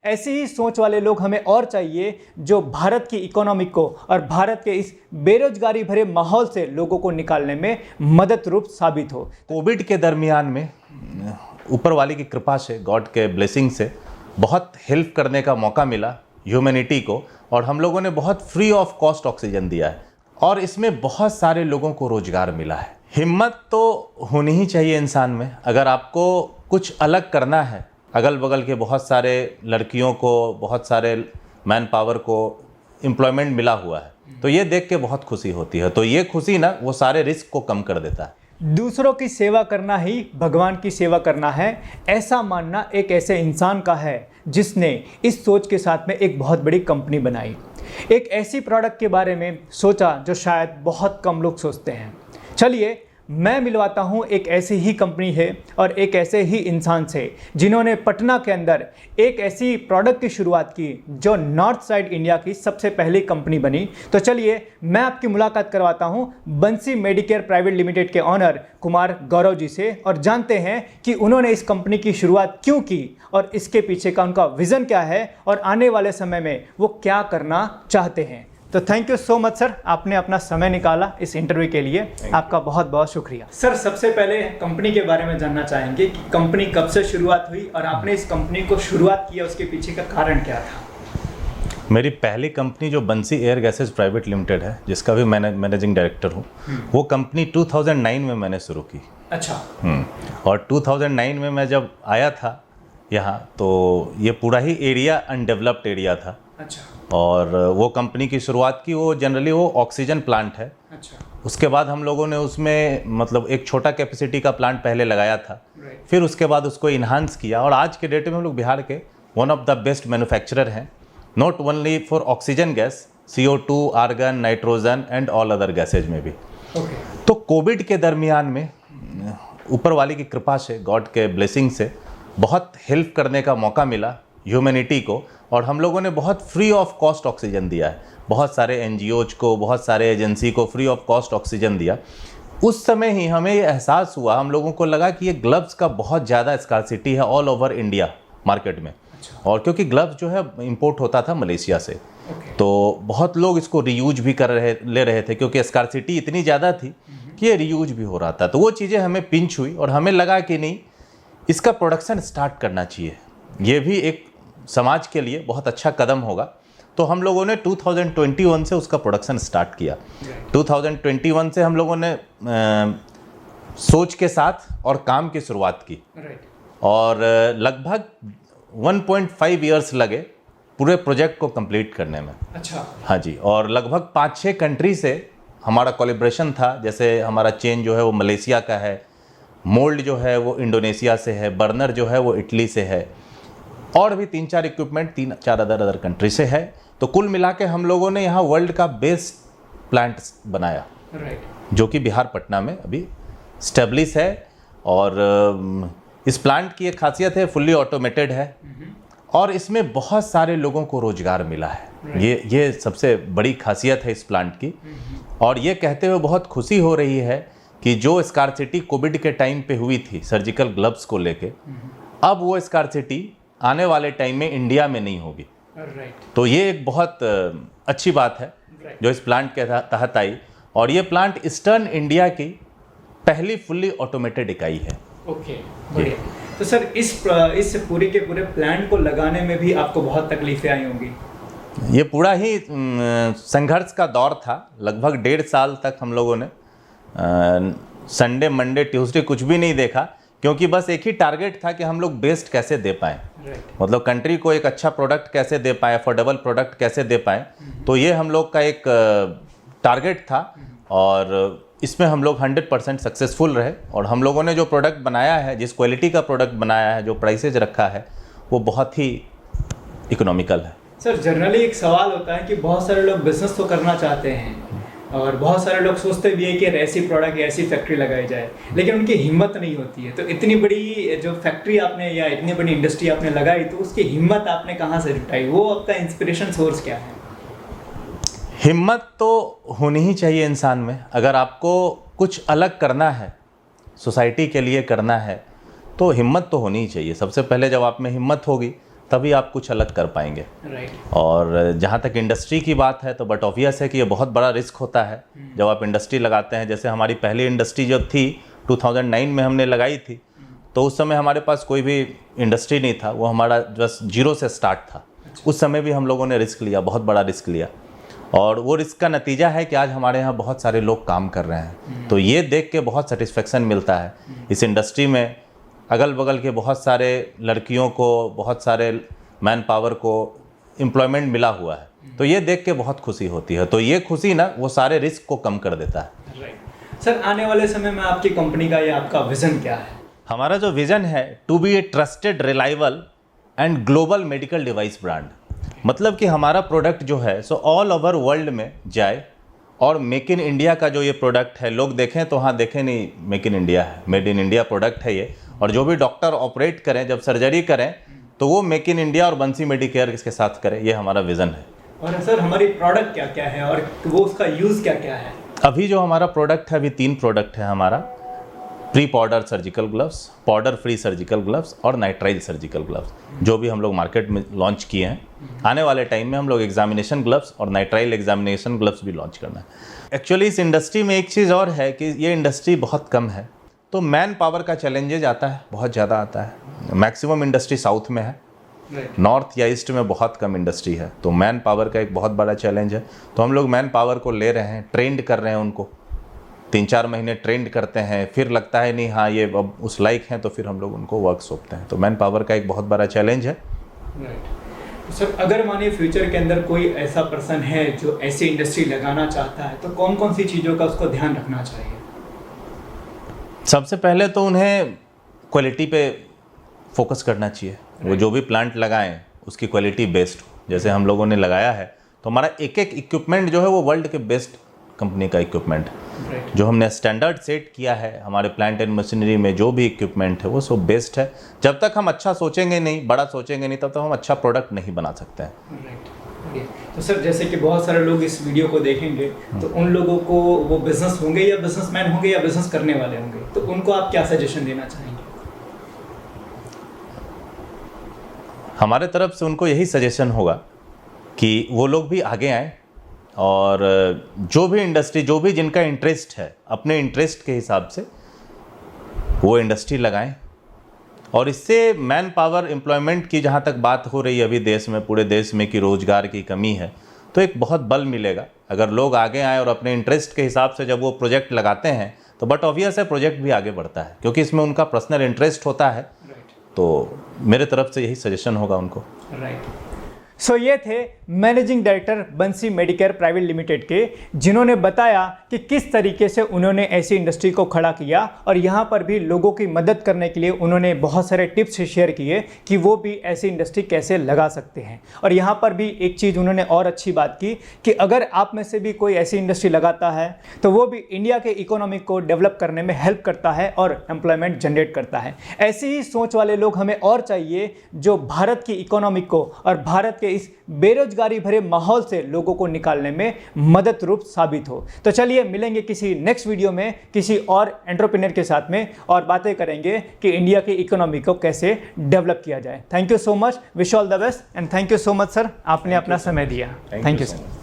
ऐसी ही सोच वाले लोग हमें और चाहिए जो भारत की इकोनॉमी को और भारत के इस बेरोजगारी भरे माहौल से लोगों को निकालने में मदद रूप साबित हो। कोविड के दरमियान में ऊपर वाले की कृपा से, गॉड के ब्लेसिंग से बहुत हेल्प करने का मौका मिला ह्यूमैनिटी को, और हम लोगों ने बहुत फ्री ऑफ कॉस्ट ऑक्सीजन दिया है और इसमें बहुत सारे लोगों को रोजगार मिला है। हिम्मत तो होनी ही चाहिए इंसान में। अगर आपको कुछ अलग करना है, अगल बगल के बहुत सारे लड़कियों को, बहुत सारे मैन पावर को एम्प्लॉयमेंट मिला हुआ है, तो ये देख के बहुत खुशी होती है। तो ये खुशी ना वो सारे रिस्क को कम कर देता है। दूसरों की सेवा करना ही भगवान की सेवा करना है, ऐसा मानना एक ऐसे इंसान का है जिसने इस सोच के साथ में एक बहुत बड़ी कंपनी बनाई, एक ऐसी प्रोडक्ट के बारे में सोचा जो शायद बहुत कम लोग सोचते हैं। चलिए मैं मिलवाता हूँ एक ऐसी ही कंपनी है और एक ऐसे ही इंसान से जिन्होंने पटना के अंदर एक ऐसी प्रोडक्ट की शुरुआत की जो नॉर्थ साइड इंडिया की सबसे पहली कंपनी बनी। तो चलिए मैं आपकी मुलाकात करवाता हूँ बंसी मेडिकेयर प्राइवेट लिमिटेड के ऑनर कुमार गौरव जी से, और जानते हैं कि उन्होंने इस कंपनी की शुरुआत क्यों की और इसके पीछे का उनका विज़न क्या है और आने वाले समय में वो क्या करना चाहते हैं। तो thank you so much sir, आपने अपना समय निकाला इस इंटरव्यू के लिए, आपका बहुत बहुत शुक्रिया। सर सबसे पहले कंपनी के बारे में जानना चाहेंगे कि कंपनी कब से शुरुआत हुई और आपने इस कंपनी को शुरुआत किया, उसके पीछे का कारण क्या था? मेरी पहली कंपनी जो बंसी एयर गैसेज प्राइवेट लिमिटेड है, जिसका भी मैनेजिंग डायरेक्टर हूँ, वो कंपनी 2009 में मैंने शुरू की। अच्छा। और 2009 में मैं जब आया था यहाँ, तो ये पूरा ही एरिया अनडेवलप्ड एरिया था। अच्छा। और वो कंपनी की शुरुआत की, वो जनरली वो ऑक्सीजन प्लांट है। अच्छा। उसके बाद हम लोगों ने उसमें मतलब एक छोटा कैपेसिटी का प्लांट पहले लगाया था, फिर उसके बाद उसको इन्हांस किया, और आज के डेट में हम लोग बिहार के one of the best manufacturer हैं, not only for oxygen gas, CO2, argon, nitrogen and all other gases में भी। तो कोविड के दरमियान में ऊपर वाले की कृपा से, गॉड के ब्लेसिंग से बहुत हेल्प करने का मौका मिला ह्यूमैनिटी को, और हम लोगों ने बहुत फ्री ऑफ कॉस्ट ऑक्सीजन दिया है। बहुत सारे NGOज को, बहुत सारे एजेंसी को फ्री ऑफ कॉस्ट ऑक्सीजन दिया। उस समय ही हमें ये एहसास हुआ, हम लोगों को लगा कि ये ग्लव्स का बहुत ज़्यादा स्कार्सिटी है ऑल ओवर इंडिया मार्केट में। अच्छा। और क्योंकि ग्लव्स जो है इंपोर्ट होता था मलेशिया से, तो बहुत लोग इसको रीयूज भी ले रहे थे, क्योंकि स्कार्सिटी इतनी ज़्यादा थी कि ये रीयूज भी हो रहा था। तो वो चीज़ें हमें पिंच हुई और हमें लगा कि नहीं, इसका प्रोडक्शन स्टार्ट करना चाहिए, ये भी एक समाज के लिए बहुत अच्छा कदम होगा। तो हम लोगों ने 2021 से उसका प्रोडक्शन स्टार्ट किया। 2021 से हम लोगों ने सोच के साथ और काम की शुरुआत की, और लगभग 1.5 ईयर्स लगे पूरे प्रोजेक्ट को कंप्लीट करने में। अच्छा। हाँ जी। और लगभग 5-6 कंट्री से हमारा कोलैबोरेशन था। जैसे हमारा चेन जो है वो मलेशिया का है, मोल्ड जो है वो इंडोनेशिया से है, बर्नर जो है वो इटली से है, और भी 3-4 इक्विपमेंट 3-4 अदर कंट्री से है। तो कुल मिला के हम लोगों ने यहाँ वर्ल्ड का बेस्ट प्लांट बनाया, जो कि बिहार पटना में अभी स्टेब्लिश है। और इस प्लांट की एक खासियत है, फुल्ली ऑटोमेटेड है, और इसमें बहुत सारे लोगों को रोजगार मिला है। ये सबसे बड़ी खासियत है इस प्लांट की। और ये कहते हुए बहुत खुशी हो रही है कि जो स्कार्सिटी कोविड के टाइम पे हुई थी सर्जिकल ग्लव्स को लेके, अब वो स्कार्सिटी आने वाले टाइम में इंडिया में नहीं होगी। तो ये एक बहुत अच्छी बात है जो इस प्लांट के तहत आई, और ये प्लांट ईस्टर्न इंडिया की पहली फुल्ली ऑटोमेटेड इकाई है। ओके, बढ़िया। तो सर इस पूरे के पूरे प्लांट को लगाने में भी आपको बहुत तकलीफें आई होंगी? ये पूरा ही संघर्ष का दौर था। लगभग 1.5 साल तक हम लोगों ने संडे, मंडे, ट्यूसडे कुछ भी नहीं देखा, क्योंकि बस एक ही टारगेट था कि हम लोग बेस्ट कैसे दे पाएँ, मतलब कंट्री को एक अच्छा प्रोडक्ट कैसे दे पाएँ, अफोर्डेबल प्रोडक्ट कैसे दे पाएँ। तो ये हम लोग का एक टारगेट था, और इसमें हम लोग 100% सक्सेसफुल रहे। और हम लोगों ने जो प्रोडक्ट बनाया है, जिस क्वालिटी का प्रोडक्ट बनाया है, जो प्राइसेज रखा है, वो बहुत ही इकोनॉमिकल है। सर जनरली एक सवाल होता है कि बहुत सारे लोग बिजनेस तो करना चाहते हैं, और बहुत सारे लोग सोचते भी हैं कि ऐसी प्रोडक्ट या ऐसी फैक्ट्री लगाई जाए, लेकिन उनकी हिम्मत नहीं होती है। तो इतनी बड़ी जो फैक्ट्री आपने या इतनी बड़ी इंडस्ट्री आपने लगाई, तो उसकी हिम्मत आपने कहाँ से जुटाई? वो आपका इंस्पिरेशन सोर्स क्या है? हिम्मत तो होनी ही चाहिए इंसान में। अगर आपको कुछ अलग करना है, सोसाइटी के लिए करना है, तो हिम्मत तो होनी ही चाहिए। सबसे पहले जब आप में हिम्मत होगी तभी आप कुछ अलग कर पाएंगे। राइट। और जहाँ तक इंडस्ट्री की बात है तो बट ऑब्वियस है कि ये बहुत बड़ा रिस्क होता है जब आप इंडस्ट्री लगाते हैं। जैसे हमारी पहली इंडस्ट्री जब थी 2009 में हमने लगाई थी, तो उस समय हमारे पास कोई भी इंडस्ट्री नहीं था, वो हमारा जस्ट जीरो से स्टार्ट था। उस समय भी हम लोगों ने रिस्क लिया, बहुत बड़ा रिस्क लिया, और वो रिस्क का नतीजा है कि आज हमारे यहाँ बहुत सारे लोग काम कर रहे हैं। तो ये देख के बहुत सेटिस्फेक्शन मिलता है। इस इंडस्ट्री में अगल बगल के बहुत सारे लड़कियों को, बहुत सारे मैन पावर को एम्प्लॉयमेंट मिला हुआ है, तो ये देख के बहुत खुशी होती है। तो ये खुशी ना वो सारे रिस्क को कम कर देता है। राइट। सर, आने वाले समय में आपकी कंपनी का या आपका विजन क्या है? हमारा जो विजन है, to be a trusted, reliable and global medical device brand. मतलब कि हमारा प्रोडक्ट जो है सो ऑल ओवर वर्ल्ड में जाए, और मेक इन इंडिया का जो ये प्रोडक्ट है, लोग देखें तो हाँ देखें नहीं, मेक इन इंडिया है, मेड इन इंडिया प्रोडक्ट है ये। और जो भी डॉक्टर ऑपरेट करें, जब सर्जरी करें, तो वो मेक इन इंडिया और बंसी मेडिकेयर इसके साथ करें, ये हमारा विज़न है। और सर, हमारी प्रोडक्ट क्या क्या है और वो उसका यूज़ क्या क्या है? अभी जो हमारा प्रोडक्ट है, अभी 3 प्रोडक्ट है हमारा। Pre powder surgical gloves, powder free surgical gloves और नाइट्राइल सर्जिकल ग्लव्स, जो भी हम लोग मार्केट में लॉन्च किए हैं। आने वाले टाइम में हम लोग एग्जामिनेशन ग्लव्स और नाइट्राइल एग्जामिनेशन ग्लव्स भी लॉन्च करना है। एक्चुअली इस इंडस्ट्री में एक चीज़ और है कि ये इंडस्ट्री बहुत कम है, तो मैन पावर का चैलेंजेज आता है, बहुत ज़्यादा आता है। मैक्सिमम इंडस्ट्री साउथ में है, नॉर्थ या ईस्ट में बहुत कम इंडस्ट्री है, तो मैन पावर का एक बहुत बड़ा चैलेंज है। तो हम लोग मैन पावर को ले रहे हैं, ट्रेंड कर रहे हैं उनको, 3-4 महीने ट्रेंड करते हैं, फिर लगता है नहीं हाँ ये अब उस लायक हैं, तो फिर हम लोग उनको वर्क सौंपते हैं। तो मैन पावर का एक बहुत बड़ा चैलेंज है। राइट। सर, अगर मानिए फ्यूचर के अंदर कोई ऐसा पर्सन है जो ऐसी इंडस्ट्री लगाना चाहता है, तो कौन कौन सी चीज़ों का उसको ध्यान रखना चाहिए? सबसे पहले तो उन्हें क्वालिटी पे फोकस करना चाहिए। वो जो भी प्लांट लगाएं उसकी क्वालिटी बेस्ट हो। जैसे हम लोगों ने लगाया है, तो हमारा एक एक इक्विपमेंट जो है वो वर्ल्ड के बेस्ट कंपनी का इक्विपमेंट है। जो हमने स्टैंडर्ड सेट किया है हमारे प्लांट एंड मशीनरी में, जो भी इक्विपमेंट है वो सब बेस्ट है। जब तक हम अच्छा सोचेंगे नहीं, बड़ा सोचेंगे नहीं, तब तक हम अच्छा प्रोडक्ट नहीं बना सकते हैं। तो सर, जैसे कि बहुत सारे लोग इस वीडियो को देखेंगे, तो उन लोगों को वो बिजनेस होंगे या बिजनेसमैन होंगे या बिजनेस करने वाले होंगे, तो उनको आप क्या सजेशन देना चाहेंगे? हमारे तरफ से उनको यही सजेशन होगा कि वो लोग भी आगे आएँ, और जो भी इंडस्ट्री, जो भी जिनका इंटरेस्ट है, अपने इंटरेस्ट के हिसाब से वो इंडस्ट्री लगाएं। और इससे मैन पावर एम्प्लॉयमेंट की जहाँ तक बात हो रही है अभी देश में, पूरे देश में, कि रोज़गार की कमी है, तो एक बहुत बल मिलेगा अगर लोग आगे आएँ और अपने इंटरेस्ट के हिसाब से जब वो प्रोजेक्ट लगाते हैं, तो बट ऑब्वियस है प्रोजेक्ट भी आगे बढ़ता है, क्योंकि इसमें उनका पर्सनल इंटरेस्ट होता है। तो मेरे तरफ से यही सजेशन होगा उनको। राइट। सो ये थे मैनेजिंग डायरेक्टर बंसी मेडिकेयर प्राइवेट लिमिटेड के, जिन्होंने बताया कि किस तरीके से उन्होंने ऐसी इंडस्ट्री को खड़ा किया, और यहाँ पर भी लोगों की मदद करने के लिए उन्होंने बहुत सारे टिप्स शेयर किए कि वो भी ऐसी इंडस्ट्री कैसे लगा सकते हैं। और यहाँ पर भी एक चीज़ उन्होंने और अच्छी बात की कि अगर आप में से भी कोई ऐसी इंडस्ट्री लगाता है, तो वो भी इंडिया के इकोनॉमी को डेवलप करने में हेल्प करता है और एम्प्लॉयमेंट जनरेट करता है। ऐसी ही सोच वाले लोग हमें और चाहिए, जो भारत की इकोनॉमी को और भारत के इस बेरोजगारी भरे माहौल से लोगों को निकालने में मदद रूप साबित हो। तो चलिए मिलेंगे किसी नेक्स्ट वीडियो में किसी और एंटरप्रेन्योर के साथ में, और बातें करेंगे कि इंडिया की इकोनॉमी को कैसे डेवलप किया जाए। Thank you so much, wish all the best, and thank you so much sir, आपने अपना समय दिया। Thank you sir.